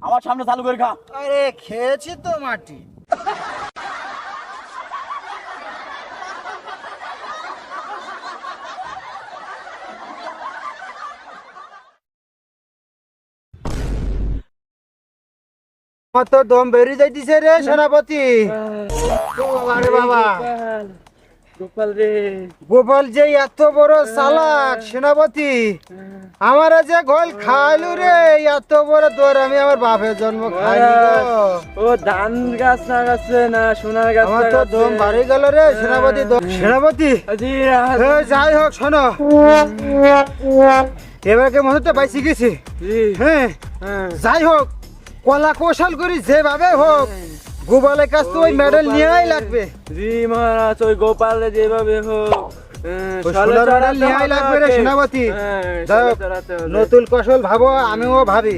আমার সামনে চালু করে খা। আরে খেয়েছি তো মাটি। আমার তো দম বেরিয়ে যাইতেছে রে সেনাপতি। আরে বাবা গোপাল রে, গোপাল যে এত বড় চালাক সেনাপতি, আমার যে গোল খাইলু রে, এত বড় দৌড় আমি আমার বাপের জন্ম খাইনি গো। ও ধান গাছ না গাছে না সোনার গাছ, আমার তো দম বাড়ি গেল রে সেনাপতি। সেনাপতি যাই হোক শোনো, এবারকে মনে হচ্ছে পাইছি গেছি। হ্যাঁ যাই হোক, কলা কৌশল করি যেভাবে হোক গোপালের কাছ তো ওই মেডেল নিয়েই লাগবে। জি মহারাজ, ওই গোপাল যেভাবে হোক মেডেল নিয়েই লাগবে রে সেনাপতি। নতুন কৌশল ভাবো, আমিও ভাবি।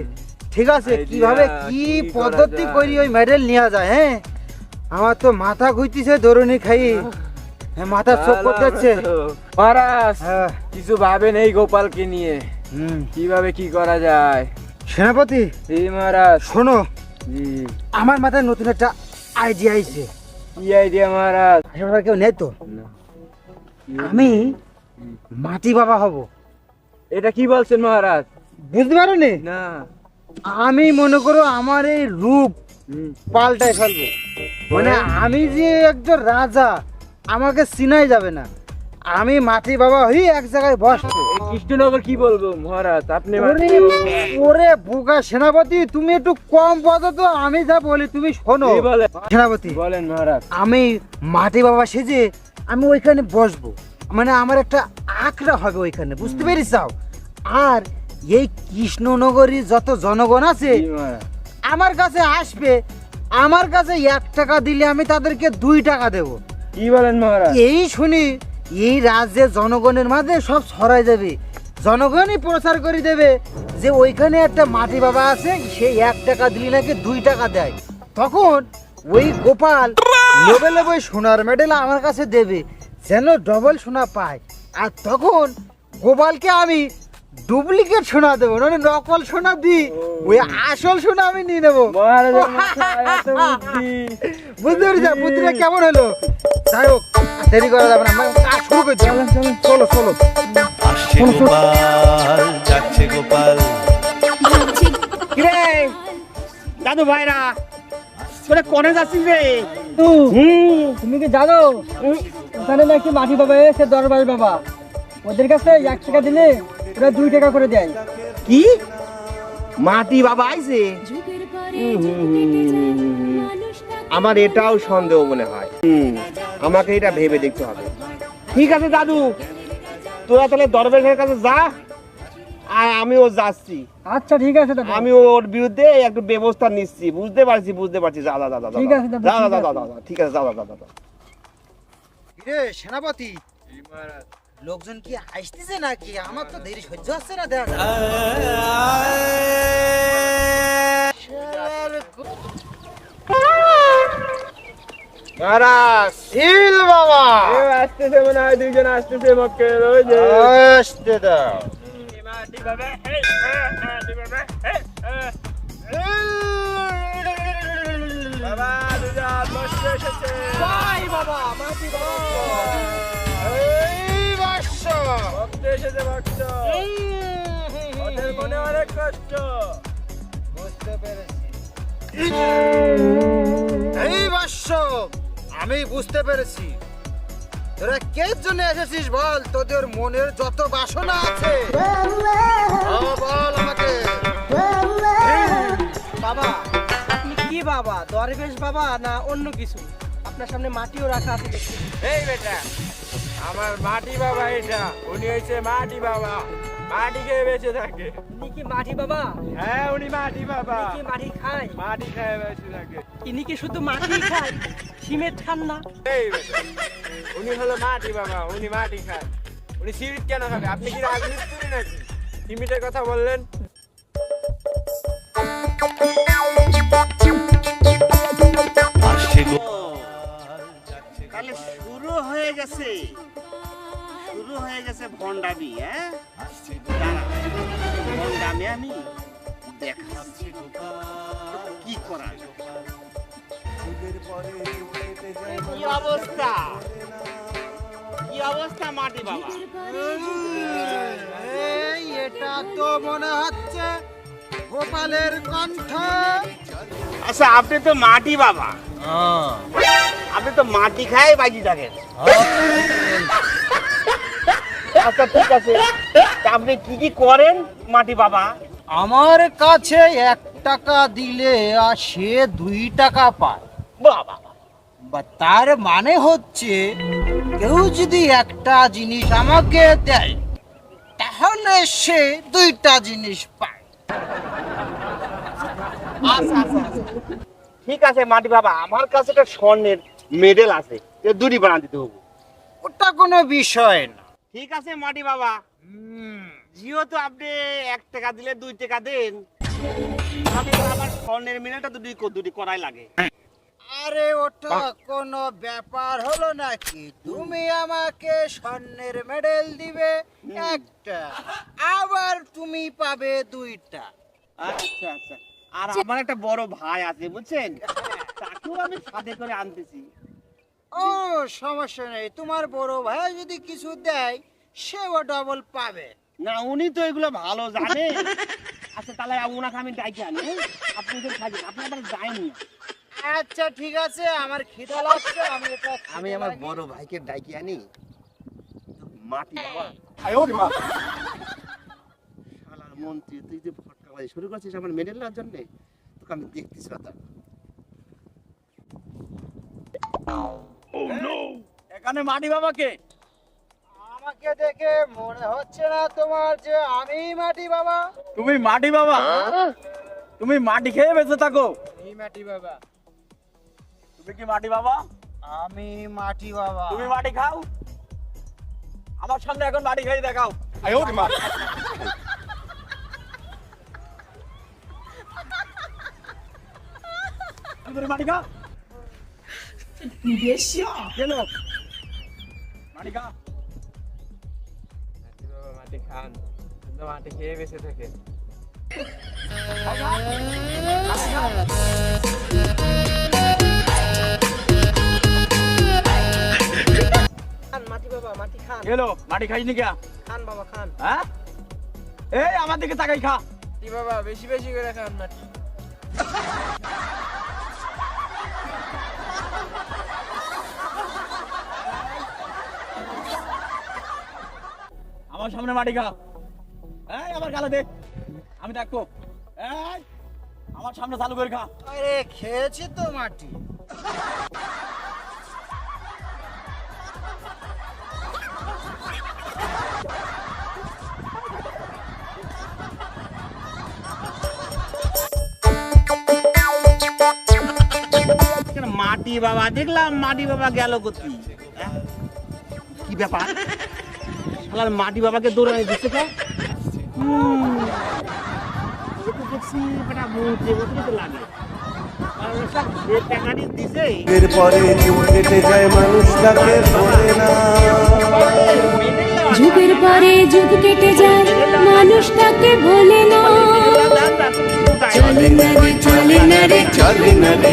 ঠিক আছে, কিভাবে কি পদ্ধতি করি ওই মেডেল নেওয়া যায়। হ্যাঁ আমার তো মাথা ঘুরতেছে দরুনি খাই, মাথা চোখ করতেছে মহারাজ। কিছু ভাবেন এই গোপালকে নিয়ে কিভাবে কি করা যায়। সেনাপতি জি মহারাজ শোনো, জি আমার মাথায় নতুন একটা আইডিয়া আইছে। কি আইডিয়া মহারাজ? আশেপাশে কেউ নেই তো, আমি মাটি বাবা হব। এটা কি বলছেন মহারাজ? বুঝতে পারো নি? না, আমি মনে করো আমার এই রূপ পাল্টাই ফেলবো। মানে আমি যে একজন রাজা, আমাকে চিনাই যাবে না। আমি মাটি বাবা হই এক জায়গায় বসবো। কৃষ্ণনগর কি বলবো মহারাজ? আপনি ওরে বোকা সেনাপতি, তুমি একটু কম বোঝো তো, আমি যা বলি তুমি শোনো। সেনাপতি বলেন মহারাজ। আমি মাটি বাবা সেজে আমি ওইখানে বসবো, মানে আমার একটা আখড়া হবে ওইখানে, বুঝতে পেরেছ? আর এই কৃষ্ণনগরী যত জনগণ আছে আমার কাছে আসবে, আমার কাছে 1 টাকা দিলে আমি তাদেরকে 2 টাকা দেব। কি বলেন মহারাজ? এই শুনি এই রাজ্যের জনগণের মাঝে সব ছড়াই যাবে, জনগণই প্রচার করে দেবে যে ওইখানে একটা মাটি বাবা আছে, সে 1 টাকা দিলে নাকি 2 টাকা দেয়। তখন ওই গোপাল লোভে লোভে সোনার মেডেল আমার কাছে দেবে, যেন ডবল সোনা পায়। আর তখন গোপালকে আমি ডুপ্লিকেট সোনা দেবো, মানে নকল সোনা দিই, ওই আসল সোনা আমি নিয়ে নেবো। বুঝতে পেরেছি বুদ্ধিটা কেমন হলো? যাই হোক, দেরি করা যাবে না, কাজ শুরু করছি। চলো চলো। আসছে গোপাল, যাচ্ছে গোপাল। কিরে দাদু ভাইরা, তোরা কোনে যাচ্ছিস রে? তুমি কি জানো ওখানে নাকি মাটি বাবা এসে দরবার বাবা, ওদের কাছে 1 টাকা দিলে ওরা 2 টাকা করে দেয়। কি মাটি বাবা আইছে? আমার এটাও সন্দেহ মনে হয়। আমাকে এটা ভেবে দেখতে হবে। ঠিক আছে দাদু, তোরা তাহলে দরবেশের কাছে যা, আর আমিও যাচ্ছি। আচ্ছা ঠিক আছে দাদা, আমি ওর বিরুদ্ধে একটু ব্যবস্থা নিচ্ছি। বুঝতে পারছি যা দাদা দাদা। ঠিক আছে দাদা, দাদা দাদা দাদা, ঠিক আছে দাদা দাদা দাদা। কিরে সেনাপতি, লোকজন কি আসতেছে নাকি? আমার তো দেরি সহ্য হচ্ছে না। দেখা শিল বাবা আসতেছে মনে হয়, 2 জন আসতেছে মক্কেল। ওই যে আসতে দাও। বাবা 2 জন বসে এসেছে। বাবা মাটি বাবা এই বাক্স ভক্ত এসেছে, ভক্ত। ওদের মনে অনেক কষ্ট। বুঝতে পেরেছি। এই বাক্স আমি বুঝতে পেরেছি, তোরা কে জন্য এসেছিস বল? তোদের মনের যত বাসনা আছে বল আমাকে। বাবা আপনি কি বাবা, দরবেশ বাবা না অন্য কিছু? আপনার সামনে মাটিও রাখা আছে দেখছি। এই বেটা, আমার মাটি বাবা এটা। উনি হয়েছে মাটি বাবা, মাটি খেয়ে বেঁচে থাকে। ইনি কি মাটি বাবা? হ্যাঁ, উনি মাটি বাবা। ইনি কি মাটি খায়? মাটি খেয়ে বেঁচে থাকে। ইনি কি শুধু মাটি খায়, সিমেন্ট খান না? এই বেটা, উনি হলো মাটি বাবা, উনি মাটি খায়। উনি সিমেন্ট কেন খাবে? আপনি কি রাজমিস্ত্রি নাকি? সিমেন্টের কথা বললেন। আসছে গোপাল, তাহলে শুরু হয়ে গেছে, শুরু হয়ে গেছে ভণ্ডামি। হ্যাঁ, ভণ্ডামি আমি দেখা কি করা যায়? কি অবস্থা, কি অবস্থা মাটি বাবা? এই এটা তো মনে হচ্ছে গোপালের কণ্ঠ। আচ্ছা আপনি তো মাটি বাবা, আপনি তো মাটি খায় বাজি থাকেন। আচ্ছা ঠিক আছে, তা আপনি কি কি করেন মাটি বাবা? আমার কাছে 1 টাকা দিলে আর সে 2 টাকা পায়। বাবা বা তার মানে হচ্ছে কেউ যদি একটা জিনিস আমাকে দেয় তাহলে সে 2টা জিনিস পায়। আচ্ছা আচ্ছা আচ্ছা। ঠিক আছে মাটি বাবা, আমার কাছে একটা স্বর্ণের মেডেল আছে, দুটি বানা দিতে হবে। ওটা কোনো বিষয় না। ঠিক আছে মাটি বাবা, যেহেতু আপনি 1 টাকা দিলে 2 টাকা দেন, আমি আমার স্বর্ণের মেডেলটা দুটি করাই লাগে। আরে ওটা কোনো ব্যাপার হলো নাকি? তুমি আমাকে স্বর্ণের মেডেল দিবে 1টা, আবার তুমি পাবে 2টা। আচ্ছা আচ্ছা। আর আমার একটা বড় ভাই আছে বুঝছেন, তাকেও আমি সাথে করে আনতেছি। ও সমস্যা নেই, তোমার বড় ভাই যদি কিছু দেয় সেও ডবল পাবে। না উনি তো এগুলো ভালো জানে। আচ্ছা তাহলে ওনাকে আমি ডাইকে আনি, আপনি তো থাকেন, আপনি আবার যায়নি। আচ্ছা ঠিক আছে, আমার খিদা লাগছে, আমি আমার বড় ভাইকে ডাইকে আনি। মাটি বাবা, শালার মন্ত্রী, তুই যে ফটকাবাজি শুরু করছিস আমার মেডেল নেওয়ার জন্য, তোকে আমি দেখতেছি কথা। এখানে মাটি বাবাকে আমাকে দেখে মনে হচ্ছে না তোমার যে আমি মাটি বাবা? তুমি মাটি বাবা, তুমি মাটি খেয়ে বেঁচে থাকো। এই মাটি বাবা, তুমি কি মাটি বাবা? আমি মাটি বাবা। তুমি মাটি খাও, আমার সামনে এখন মাটি খেয়ে দেখাও। তুমি মাটি খা, কেন মাটি খা? মাটি খান, মাটি খেয়ে বেঁচে থাকে। মাটি বাবা, মাটি খান। গেলো মাটি খাইনি কে? খান বাবা খান। হ্যাঁ, এই আমার দিকে তাকাই খা। মাটি বাবা বেশি বেশি করে খান মাটি। আমার সামনে মাটি খা। এই আমার গালে দে, আমি দেখবো। এই আমার সামনে চালু করে খা। আরে খেয়েছি তো মাটি। মাটি বাবা দেখলাম, মাটি বাবা গেল কোথায়? কি ব্যাপার, শালার মাটি বাবাকে দৌড়ানি দিচ্ছে কে? দেখছি বেটা মন্ত্রী মতো তো লাগে, যে টাকাটি দিছে এরপরে যুগ কেটে যায় মানুষটাকে ভোলে না। যুগের পরে যুগ কেটে যায় মানুষ তাকে ভোলে না। চলে না রে, চলে না রে, চলে না রে।